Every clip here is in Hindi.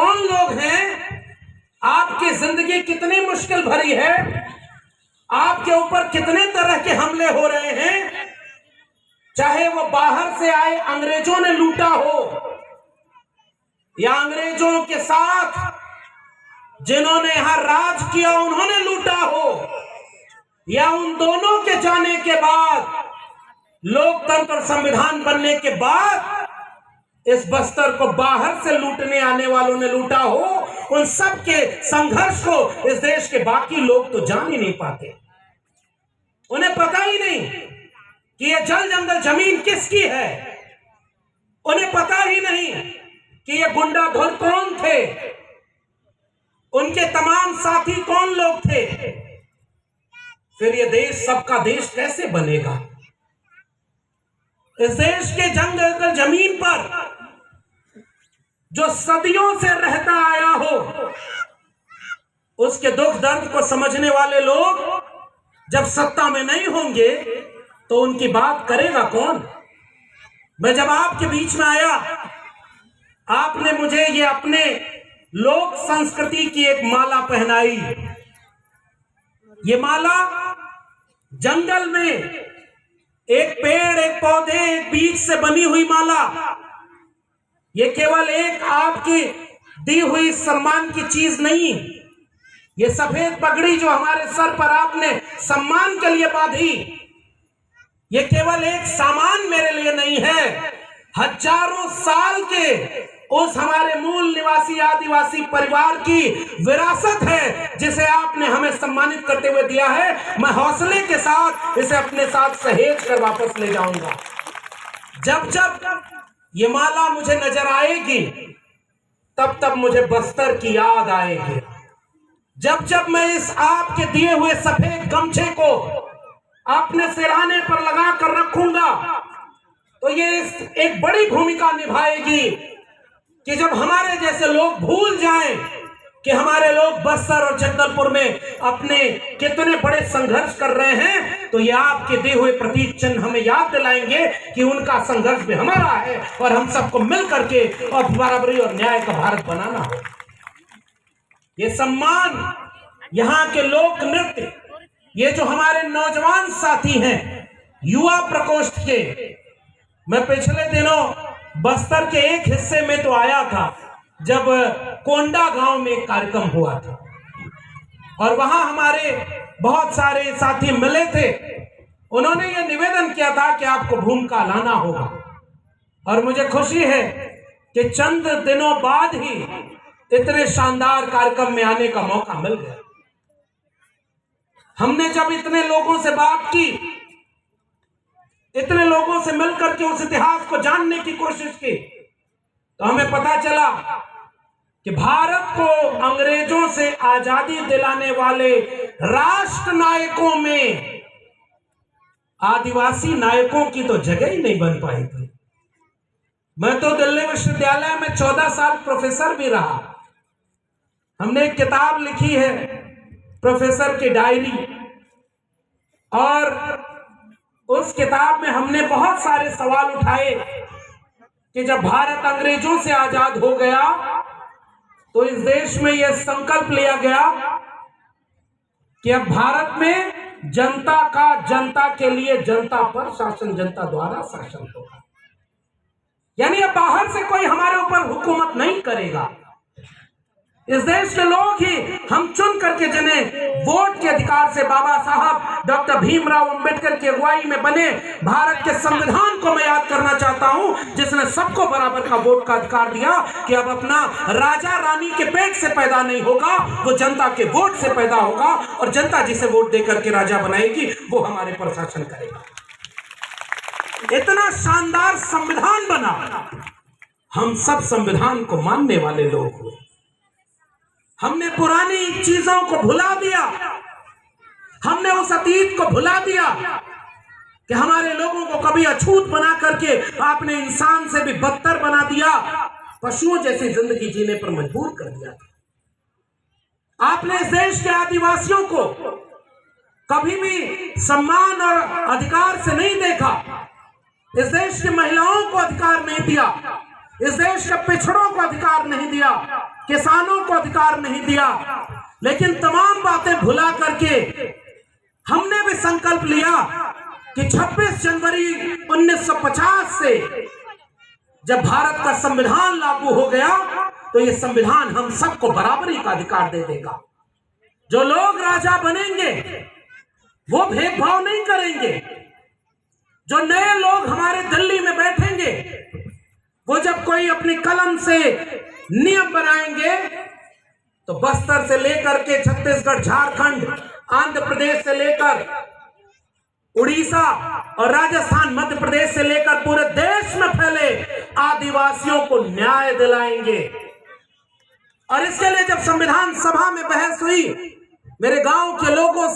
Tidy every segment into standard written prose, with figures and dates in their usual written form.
कौन लोग हैं, आपकी जिंदगी कितनी मुश्किल भरी है, आपके ऊपर कितने तरह के हमले हो रहे हैं, चाहे वो बाहर से आए अंग्रेजों ने लूटा हो या अंग्रेजों के साथ जिन्होंने यहां राज किया उन्होंने लूटा हो, या उन दोनों के जाने के बाद लोकतंत्र और संविधान बनने के बाद इस बस्तर को बाहर से लूटने आने वालों ने लूटा हो, उन सब के संघर्ष को इस देश के बाकी लोग तो जान ही नहीं पाते। उन्हें पता ही नहीं कि ये जल जंगल जमीन किसकी है। उन्हें पता ही नहीं कि ये गुंडाधुर कौन थे, उनके तमाम साथी कौन लोग थे। फिर ये देश सबका देश कैसे बनेगा? इस देश के जंगल जमीन पर जो सदियों से रहता आया हो, उसके दुख दर्द को समझने वाले लोग जब सत्ता में नहीं होंगे तो उनकी बात करेगा कौन? मैं जब आपके बीच में आया, आपने मुझे ये अपने लोक संस्कृति की एक माला पहनाई। ये माला जंगल में एक पेड़, एक पौधे, एक बीज से बनी हुई माला। ये केवल एक आपकी दी हुई सम्मान की चीज नहीं। ये सफेद पगड़ी जो हमारे सर पर आपने सम्मान के लिए बांधी, ये केवल एक सामान मेरे लिए नहीं है। हजारों साल के उस हमारे मूल निवासी आदिवासी परिवार की विरासत है जिसे आपने हमें सम्मानित करते हुए दिया है। मैं हौसले के साथ इसे अपने साथ सहेज कर वापस ले जाऊंगा। जब जब ये माला मुझे नजर आएगी, तब तब मुझे बस्तर की याद आएगी। जब जब मैं इस आपके दिए हुए सफेद गमछे को अपने सिरहाने पर लगा कर रखूंगा, तो ये एक बड़ी भूमिका निभाएगी कि जब हमारे जैसे लोग भूल जाएं कि हमारे लोग बस्तर और जगदलपुर में अपने कितने बड़े संघर्ष कर रहे हैं, तो ये आपके दिए हुए प्रतीक चिन्ह हमें याद दिलाएंगे कि उनका संघर्ष भी हमारा है और हम सबको मिल करके और बराबरी और न्याय का भारत बनाना हो। ये सम्मान, यहाँ के लोक नृत्य, ये जो हमारे नौजवान साथी हैं युवा प्रकोष्ठ के, मैं पिछले दिनों बस्तर के एक हिस्से में तो आया था जब कोंडा गांव में एक कार्यक्रम हुआ था और वहां हमारे बहुत सारे साथी मिले थे। उन्होंने ये निवेदन किया था कि आपको भूमिका लाना होगा, और मुझे खुशी है कि चंद दिनों बाद ही इतने शानदार कार्यक्रम में आने का मौका मिल गया। हमने जब इतने लोगों से बात की, इतने लोगों से मिलकर के उस इतिहास को जानने की कोशिश की, तो हमें पता चला कि भारत को अंग्रेजों से आजादी दिलाने वाले राष्ट्र नायकों में आदिवासी नायकों की तो जगह ही नहीं बन पाई थी। मैं तो दिल्ली विश्वविद्यालय में 14 साल प्रोफेसर भी रहा। हमने एक किताब लिखी है, प्रोफेसर की डायरी, और उस किताब में हमने बहुत सारे सवाल उठाए कि जब भारत अंग्रेजों से आजाद हो गया तो इस देश में यह संकल्प लिया गया कि अब भारत में जनता का जनता के लिए जनता पर शासन, जनता द्वारा शासन होगा। यानी अब बाहर से कोई हमारे ऊपर हुकूमत नहीं करेगा। इस देश के लोग ही हम चुन करके जिन्हें वोट के अधिकार से बाबा साहब डॉक्टर भीमराव अंबेडकर की अगुवाई में बने भारत के संविधान को मैं याद करना चाहता हूं, जिसने सबको बराबर का वोट का अधिकार दिया कि अब अपना राजा रानी के पेट से पैदा नहीं होगा, वो जनता के वोट से पैदा होगा, और जनता जिसे वोट देकर के राजा बनाएगी वो हमारे पर शासन करेगा। इतना शानदार संविधान बना। हम सब संविधान को मानने वाले लोग हुए। हमने पुरानी चीजों को भुला दिया, हमने उस अतीत को भुला दिया कि हमारे लोगों को कभी अछूत बना करके आपने इंसान से भी बदतर बना दिया, पशुओं जैसी जिंदगी जीने पर मजबूर कर दिया। आपने इस देश के आदिवासियों को कभी भी सम्मान और अधिकार से नहीं देखा। इस देश की महिलाओं को अधिकार नहीं दिया, इस देश के पिछड़ों को अधिकार नहीं दिया किसानों को अधिकार नहीं दिया, लेकिन तमाम बातें भुला करके हमने भी संकल्प लिया कि 26 जनवरी 1950 से जब भारत का संविधान लागू हो गया तो ये संविधान हम सबको बराबरी का अधिकार दे देगा। जो लोग राजा बनेंगे वो भेदभाव नहीं करेंगे। जो नए लोग हमारे दिल्ली में बैठेंगे वो जब कोई अपनी कलम से नियम बनाएंगे तो बस्तर से लेकर के छत्तीसगढ़, झारखंड, आंध्र प्रदेश से लेकर उड़ीसा और राजस्थान, मध्य प्रदेश से लेकर पूरे देश में फैले आदिवासियों को न्याय दिलाएंगे। और इसके लिए जब संविधान सभा में बहस हुई, मेरे गांव के लोगों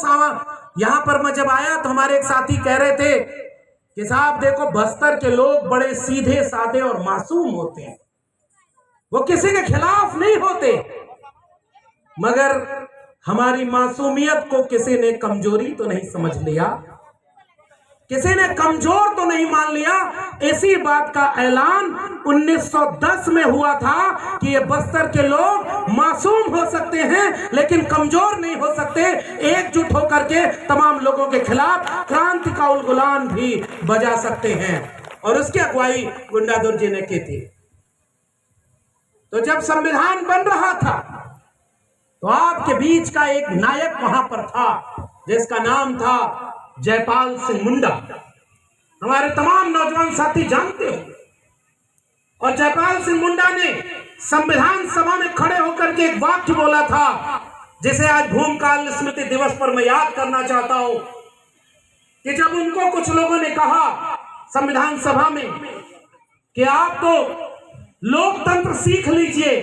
यहां पर मैं जब आया तो हमारे एक साथी कह रहे थे कि साहब देखो, बस्तर के लोग बड़े सीधे साधे और मासूम होते हैं, वो किसी के खिलाफ नहीं होते, मगर हमारी मासूमियत को किसी ने कमजोरी तो नहीं समझ लिया, किसी ने कमजोर तो नहीं मान लिया। इसी बात का ऐलान 1910 में हुआ था कि ये बस्तर के लोग मासूम हो सकते हैं लेकिन कमजोर नहीं हो सकते। एकजुट होकर के तमाम लोगों के खिलाफ क्रांति का उलगुलान भी बजा सकते हैं, और उसकी अगुवाई गुंडाधुर जी ने की थी। तो जब संविधान बन रहा था तो आपके बीच का एक नायक वहां पर था जिसका नाम था जयपाल सिंह मुंडा। हमारे तमाम नौजवान साथी जानते हो। और जयपाल सिंह मुंडा ने संविधान सभा में खड़े होकर के एक वाक्य बोला था जिसे आज भूमकाल स्मृति दिवस पर मैं याद करना चाहता हूं, कि जब उनको कुछ लोगों ने कहा संविधान सभा में कि आप तो लोकतंत्र सीख लीजिए,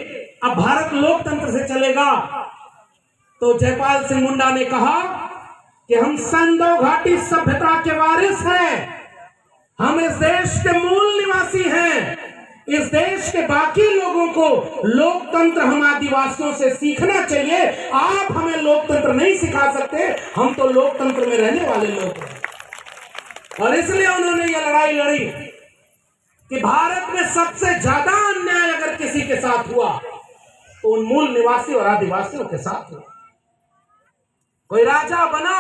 अब भारत लोकतंत्र से चलेगा, तो जयपाल सिंह मुंडा ने कहा कि हम संधव घाटी सभ्यता के वारिस हैं, हम इस देश के मूल निवासी हैं, इस देश के बाकी लोगों को लोकतंत्र हम आदिवासियों से सीखना चाहिए, आप हमें लोकतंत्र नहीं सिखा सकते, हम तो लोकतंत्र में रहने वाले लोग हैं। और इसलिए उन्होंने यह लड़ाई लड़ी कि भारत में सबसे ज्यादा अन्याय अगर किसी के साथ हुआ तो उन मूल निवासी और आदिवासियों के साथ हुआ। कोई राजा बना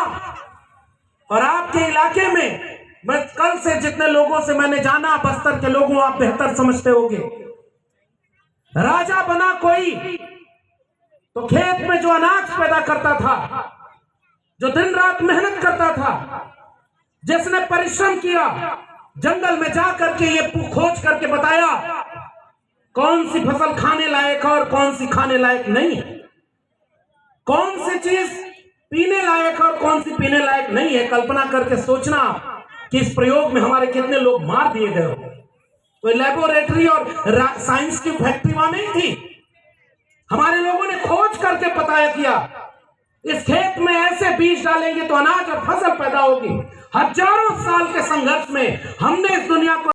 और आपके इलाके में, मैं कल से जितने लोगों से मैंने जाना, बस्तर के लोगों आप बेहतर समझते होंगे, राजा बना कोई तो खेत में जो अनाज पैदा करता था, जो दिन रात मेहनत करता था, जिसने परिश्रम किया, जंगल में जाकर के ये खोज करके बताया कौन सी फसल खाने लायक है और कौन सी खाने लायक नहीं है, कौन सी चीज पीने लायक है और कौन सी पीने लायक नहीं है। कल्पना करके सोचना कि इस प्रयोग में हमारे कितने लोग मार दिए गए हो। तो लेबोरेटरी और साइंस की फैक्ट्री वहां नहीं थी, हमारे लोगों ने खोज करके पता किया इस खेत में ऐसे बीज डालेंगे तो अनाज और फसल पैदा होगी। हजारों साल के संघर्ष में हमने इस दुनिया को